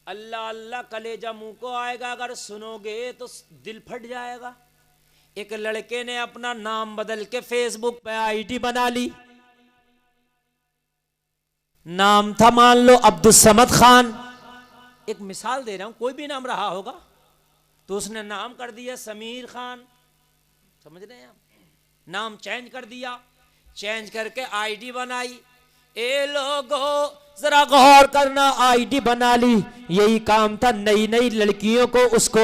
اللہ اللہ کلیجہ منہ کو آئے گا، اگر سنو گے تو دل پھٹ جائے گا۔ ایک لڑکے نے اپنا نام بدل کے فیس بک پہ آئی ڈی بنا لی، نام تھا مان لو عبدالصمد خان، ایک مثال دے رہا ہوں، کوئی بھی نام رہا ہوگا، تو اس نے نام کر دیا سمیر خان، سمجھ رہے ہیں آپ، نام چینج کر دیا، چینج کر کے آئی ڈی بنائی۔ اے لوگو ذرا غور کرنا، آئی ڈی بنا لی، یہی کام تھا نئی نئی لڑکیوں کو اس کو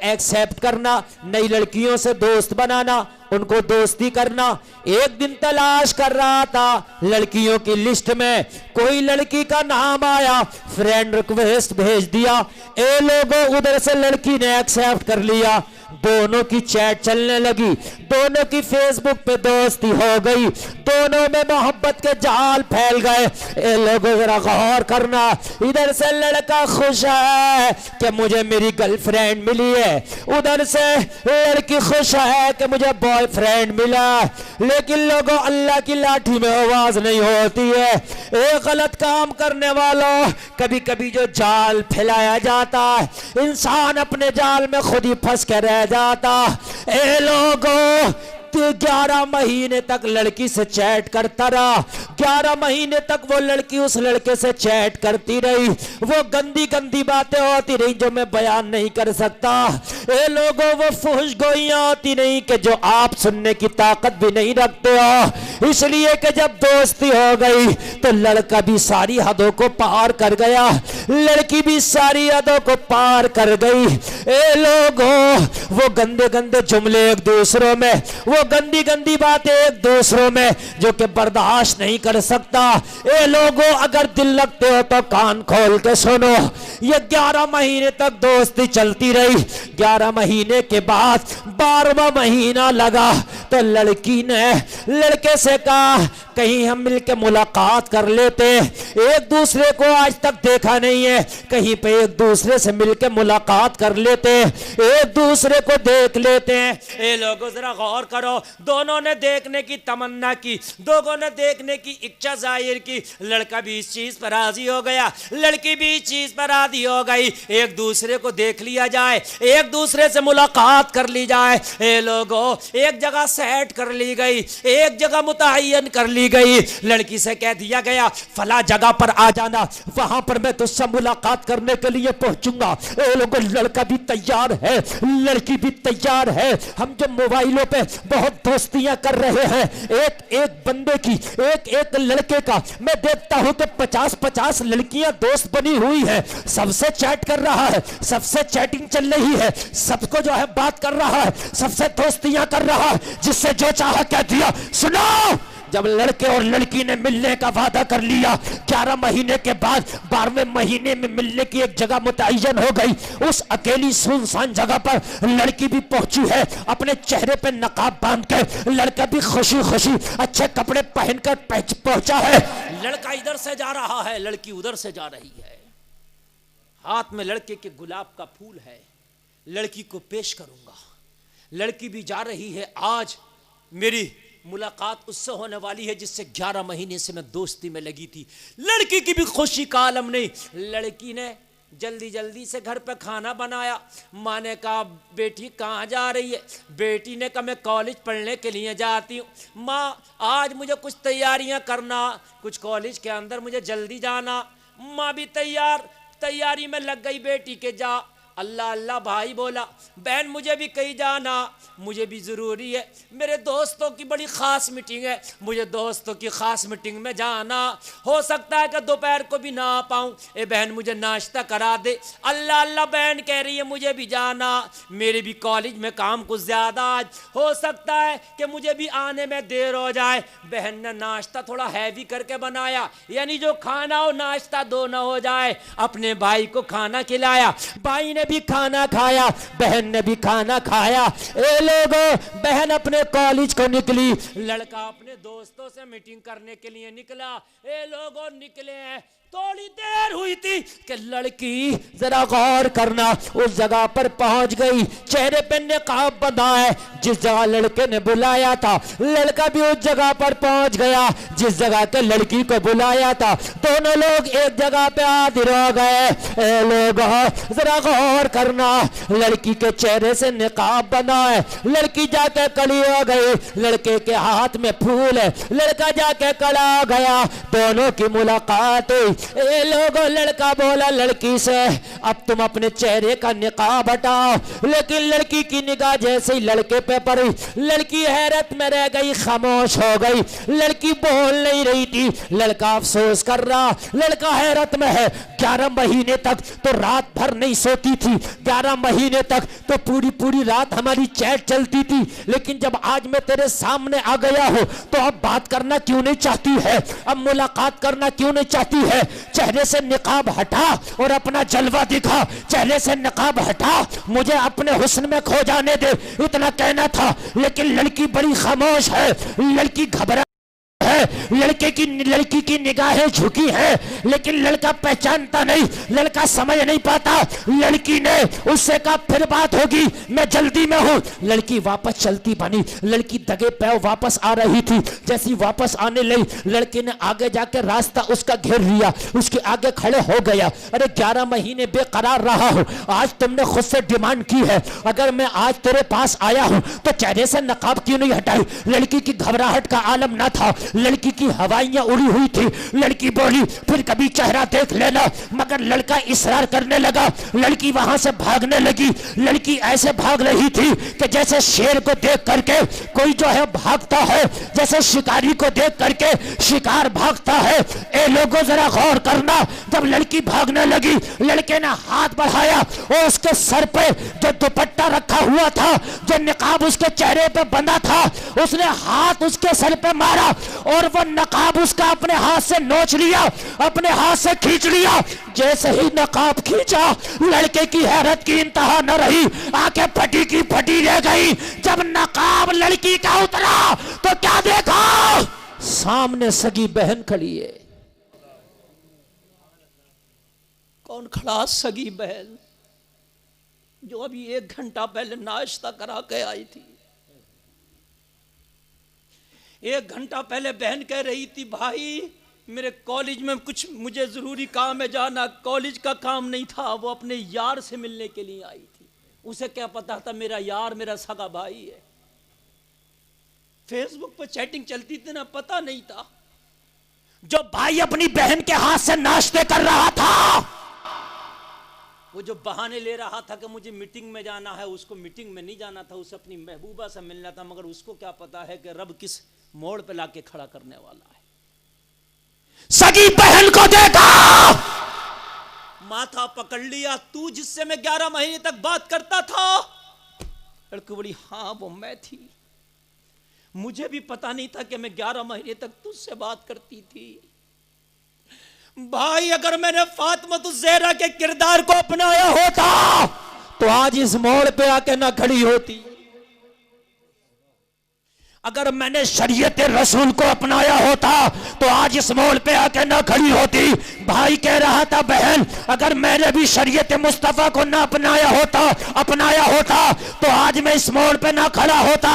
ایکسیپٹ کرنا، نئی لڑکیوں سے دوست بنانا، ان کو دوستی کرنا۔ ایک دن تلاش کر رہا تھا لڑکیوں کی لسٹ میں، کوئی لڑکی کا نام آیا، فرینڈ ریکویسٹ بھیج دیا، اے لوگو ادھر سے لڑکی نے ایکسیپٹ کر لیا، دونوں کی چیٹ چلنے لگی، دونوں کی فیس بک پہ دوستی ہو گئی، دونوں میں محبت کے جال پھیل گئے۔ اے لوگوں ذرا غور کرنا، ادھر سے لڑکا خوش ہے کہ مجھے میری گرل فرینڈ ملی ہے، ادھر سے لڑکی خوش ہے کہ مجھے بوائے فرینڈ ملا، لیکن لوگوں اللہ کی لاٹھی میں آواز نہیں ہوتی ہے۔ ایک غلط کام کرنے والوں، کبھی کبھی جو جال پھیلایا جاتا ہے، انسان اپنے جال میں خود ہی پھنس کے رہ جاتا۔ اے لوگوں 11 مہینے تک لڑکی سے چیٹ کرتا رہا، 11 مہینے تک وہ لڑکی اس لڑکے سے چیٹ کرتی رہی، وہ گندی گندی باتیں ہوتی رہی جو میں بیان نہیں کر سکتا۔ اے لوگوں وہ فحش گوئیاں ہوتی نہیں کہ جو آپ سننے کی طاقت بھی نہیں رکھتے ہو، اس لیے کہ جب دوستی ہو گئی تو لڑکا بھی ساری حدوں کو پار کر گیا، لڑکی بھی ساری حدوں کو پار کر گئی۔ اے لوگوں وہ گندے گندے جملے ایک دوسروں میں، وہ گندی گندی باتیں ایک دوسروں میں جو کہ برداشت نہیں کر سکتا۔ اے لوگوں اگر دل لگتے ہو تو کان کھول کے سنو، یہ 11 مہینے تک دوستی چلتی رہی، 11 مہینے کے بعد 12واں مہینہ لگا تو لڑکی نے لڑکے سے کہا کہیں ہم مل کے ملاقات کر لیتے، ایک دوسرے کو آج تک دیکھا نہیں ہے، کہیں پہ ایک دوسرے سے مل کے ملاقات کر لیتے، ایک دوسرے کو دیکھ لیتے ہیں۔ اے لوگوں ذرا غور کرو، دونوں نے دیکھنے کی تمنا کی، دونوں نے دیکھنے کی اچھا ظاہر کی، لڑکا بھی اس چیز پر راضی ہو گیا، لڑکی بھی اس چیز پر راضی ہو گئی، ایک دوسرے کو دیکھ لیا جائے، ایک دوسرے سے ملاقات کر لی جائے۔ اے لوگوں ایک جگہ سیٹ کر لی گئی، ایک جگہ متعین کر لی گئی، لڑکی سے کہہ دیا گیا فلاں جگہ پر آ جانا، وہاں پر میں تجھ سے ملاقات کرنے کے لیے پہنچوں گا۔ اے لوگوں لڑکا بھی تیار ہے، لڑکی بھی تیار ہے، ہم جو موبائلوں پہ بہت دوستیاں کر رہے ہیں، ایک بندے کی ایک لڑکے کا میں دیکھتا ہوں کہ 50 لڑکیاں دوست بنی ہوئی ہیں، سب سے چیٹ کر رہا ہے، سب سے چیٹنگ چل رہی ہے، سب کو جو ہے بات کر رہا ہے، سب سے دوستیاں کر رہا ہے، جس سے جو چاہا کہہ دیا۔ سنو جب لڑکے اور لڑکی نے ملنے کا وعدہ کر لیا، 11 مہینے کے بعد 12ویں مہینے میں ملنے کی ایک جگہ متعین ہو گئی، اس اکیلی سنسان جگہ پر لڑکی بھی پہنچی ہے، اپنے چہرے پہ نقاب باندھ کے، لڑکا بھی خوشی خوشی اچھے کپڑے پہن کر پہنچا ہے، لڑکا ادھر سے جا رہا ہے، لڑکی ادھر سے جا رہی ہے، ہاتھ میں لڑکے کے گلاب کا پھول ہے، لڑکی کو پیش کروں گا، لڑکی بھی جا رہی ہے، آج میری ملاقات اس سے ہونے والی ہے جس سے 11 مہینے سے میں دوستی میں لگی تھی۔ لڑکی کی بھی خوشی کا عالم نہیں، لڑکی نے جلدی جلدی سے گھر پہ کھانا بنایا، ماں نے کہا بیٹی کہاں جا رہی ہے؟ بیٹی نے کہا میں کالج پڑھنے کے لیے جاتی ہوں۔ ماں آج مجھے کچھ تیاریاں کرنا، کچھ کالج کے اندر مجھے جلدی جانا۔ ماں بھی تیاری میں لگ گئی بیٹی کے، جا۔ اللہ اللہ بھائی بولا بہن مجھے بھی کہیں جانا، مجھے بھی ضروری ہے، میرے دوستوں کی بڑی خاص میٹنگ ہے، مجھے دوستوں کی خاص میٹنگ میں جانا، ہو سکتا ہے کہ دوپہر کو بھی نہ آ پاؤں، اے بہن مجھے ناشتہ کرا دے۔ اللہ اللہ بہن کہہ رہی ہے مجھے بھی جانا، میرے بھی کالج میں کام کچھ زیادہ آج، ہو سکتا ہے کہ مجھے بھی آنے میں دیر ہو جائے۔ بہن نے ناشتہ تھوڑا ہیوی کر کے بنایا، یعنی جو کھانا ہو ناشتہ دو نہ ہو جائے، اپنے بھائی کو کھانا کھلایا، بھائی نے بھی کھانا کھایا، بہن نے بھی کھانا کھایا۔ اے لوگوں بہن اپنے کالج کو نکلی، لڑکا اپنے دوستوں سے میٹنگ کرنے کے لیے نکلا۔ اے لوگوں نکلے ہیں، تھوڑی دیر ہوئی تھی، نہیں کہ لڑکی ذرا غور کرنا اس جگہ پر پہنچ گئی, چہرے پہ نقاب بندھا ہے, جس جگہ لڑکے نے بلایا تھا لڑکا بھی اس جگہ پر پہنچ گیا جس جگہ کے لڑکی کو بلایا تھا, دونوں لوگ ایک جگہ پہ حاضر ہو گئے. اے لوگوں ذرا غور کرنا, لڑکی کے چہرے سے نقاب بندھا ہے, لڑکی جا کے کڑی ہو گئی, لڑکے کے ہاتھ میں پھول ہے, لڑکا جا کے کڑا ہو گیا, دونوں کی ملاقات ہوئی. اے لوگوں لڑکا بولا لڑکی سے اب تم اپنے چہرے کا نقاب ہٹاؤ, لیکن لڑکی کی نگاہ جیسے ہی لڑکے پہ پڑی لڑکی حیرت میں رہ گئی, خاموش ہو گئی, لڑکی بول نہیں رہی تھی. لڑکا افسوس کر رہا, لڑکا حیرت میں ہے, 11 مہینے تک تو رات بھر نہیں سوتی تھی, 11 مہینے تک تو پوری رات ہماری چیٹ چلتی تھی, لیکن جب آج میں تیرے سامنے آ گیا ہوں تو اب بات کرنا کیوں نہیں چاہتی ہے, اب ملاقات کرنا کیوں نہیں چاہتی ہے. چہرے سے نقاب ہٹا اور اپنا جلوہ دکھا, چہرے سے نقاب ہٹا, مجھے اپنے حسن میں کھو جانے دے, اتنا کہنا تھا. لیکن لڑکی بڑی خاموش ہے, لڑکی گھبرا ہے, لڑکی کی نگاہیں جھکی ہیں, لیکن لڑکا پہچانتا نہیں, لڑکا سمجھ نہیں پاتا. لڑکی نے اس سے کہا پھر بات ہوگی, میں جلدی میں ہوں. لڑکی واپس چلتی بنی, لڑکی دگے پیو واپس آ رہی تھی, جیسی واپس آنے لگی لڑکے نے آگے جا کے راستہ اس کا گھیر لیا, اس کے آگے کھڑے ہو گیا. ارے 11 مہینے بے قرار رہا ہوں, آج تم نے خود سے ڈیمانڈ کی ہے, اگر میں آج تیرے پاس آیا ہوں تو چہرے سے نقاب کیوں نہیں ہٹائی. لڑکی کی گھبراہٹ کا عالم نہ تھا, لڑکی کی ہوائیاں اڑی ہوئی تھی. لڑکی بولی پھر کبھی چہرہ دیکھ لینا, مگر لڑکا اصرار کرنے لگا. لڑکی وہاں سے بھاگنے لگی, لڑکی ایسے بھاگ رہی تھی کہ جیسے شیر کو دیکھ کر کے کوئی جو ہے بھاگتا ہے, جیسے شکاری کو دیکھ کر کے شکار بھاگتا ہے. اے لوگوں ذرا غور کرنا, جب لڑکی بھاگنے لگی لڑکے نے ہاتھ بڑھایا اور اس کے سر پہ جو دوپٹہ رکھا ہوا تھا, جو نقاب اس کے چہرے پہ بندھا تھا, اس نے ہاتھ اس کے سر پہ مارا اور وہ نقاب اس کا اپنے ہاتھ سے نوچ لیا, اپنے ہاتھ سے کھینچ لیا. جیسے ہی نقاب کھینچا لڑکے کی حیرت کی انتہا نہ رہی, آنکھیں پھٹی کی پھٹی رہ گئی. جب نقاب لڑکی کا اترا تو کیا دیکھا, سامنے سگی بہن کھڑی ہے. کون کھڑا؟ سگی بہن, جو ابھی 1 گھنٹہ پہلے ناشتہ کرا کے آئی تھی. 1 گھنٹہ پہلے بہن کہہ رہی تھی بھائی میرے کالج میں کچھ مجھے ضروری کام ہے جانا. کالج کا کام نہیں تھا, وہ اپنے یار سے ملنے کے لیے آئی تھی. اسے کیا پتا تھا میرا یار میرا سگا بھائی ہے. فیس بک پہ چیٹنگ چلتی تھی نا, پتا نہیں تھا. جو بھائی اپنی بہن کے ہاتھ سے ناشتے کر رہا تھا, وہ جو بہانے لے رہا تھا کہ مجھے میٹنگ میں جانا ہے, اس کو میٹنگ میں نہیں جانا تھا, اسے اپنی محبوبہ سے ملنا تھا. مگر اس کو کیا پتا ہے کہ رب کس موڑ پہ لا کے کھڑا کرنے والا ہے. سگی بہن کو دیکھا, ماتھا پکڑ لیا. تو جس سے میں 11 مہینے تک بات کرتا تھا. لڑکی بڑی ہاں وہ میں تھی, مجھے بھی پتا نہیں تھا کہ میں 11 مہینے تک تجھ سے بات کرتی تھی. بھائی اگر میں نے فاطمہ الزہرا کے کردار کو اپنایا ہوتا تو آج اس موڑ پہ آ کے نہ کھڑی ہوتی. اگر میں نے شریعت رسول کو اپنایا ہوتا تو آج اس موڑ پہ آ کے نہ کھڑی ہوتی. بھائی کہہ رہا تھا بہن اگر میں نے بھی شریعت مصطفیٰ کو نہ اپنایا ہوتا تو آج میں اس موڑ پہ نہ کھڑا ہوتا.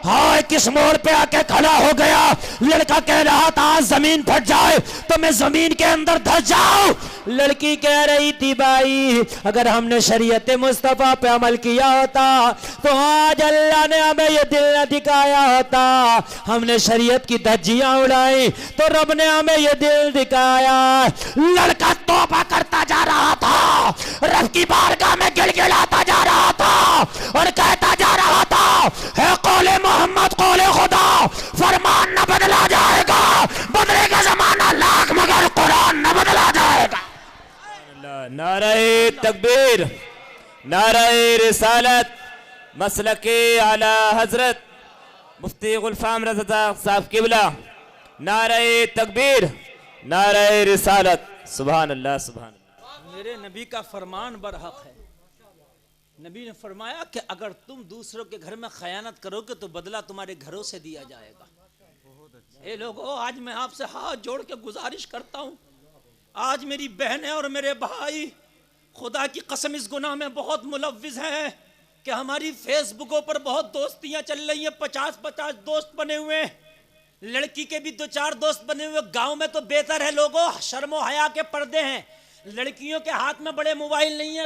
ہائے کس موڑ پہ آ کے کھڑا ہو گیا. لڑکا کہہ رہا تھا آج زمین پھٹ جائے تو میں زمین کے اندر دھس جاؤں. لڑکی کہہ رہی تھی بھائی اگر ہم نے شریعت مصطفیٰ پہ عمل کیا ہوتا تو آج اللہ نے ہمیں یہ دل نہ دکھایا ہوتا. ہم نے شریعت کی دھجیاں اڑائی تو رب نے ہمیں یہ دل دکھایا. لڑکا توبہ کرتا جا رہا تھا, رب کی بارگاہ میں گڑگڑاتا جا رہا تھا اور کہتا جا رہا تھا ہے قول محمد قول خدا, فرمان نہ بدلا جائے گا, بدلے گا زمانہ لاکھ مگر قرآن نہ بدلا جائے گا. نعرہ تکبیر, نعرہ رسالت, مسلک اعلی حضرت مفتی غلفام رضا صاحب قبلہ. نعرہ تکبیر, نعرہ رسالت. سبحان اللہ سبحان اللہ. میرے نبی کا فرمان برحق ہے. نبی نے فرمایا کہ اگر تم دوسروں کے گھر میں خیانت کرو گے تو بدلہ تمہارے گھروں سے دیا جائے گا. اے لوگو آج میں آپ سے ہاتھ جوڑ کے گزارش کرتا ہوں, آج میری بہنیں اور میرے بھائی خدا کی قسم اس گناہ میں بہت ملوث ہیں کہ ہماری فیس بکوں پر بہت دوستیاں چل رہی ہیں، 50 دوست بنے ہوئے ہیں، لڑکی کے بھی 2-4 دوست بنے ہوئے. گاؤں میں تو بہتر ہے، لوگوں شرم و حیا کے پردے ہیں، لڑکیوں کے ہاتھ میں بڑے موبائل نہیں ہیں.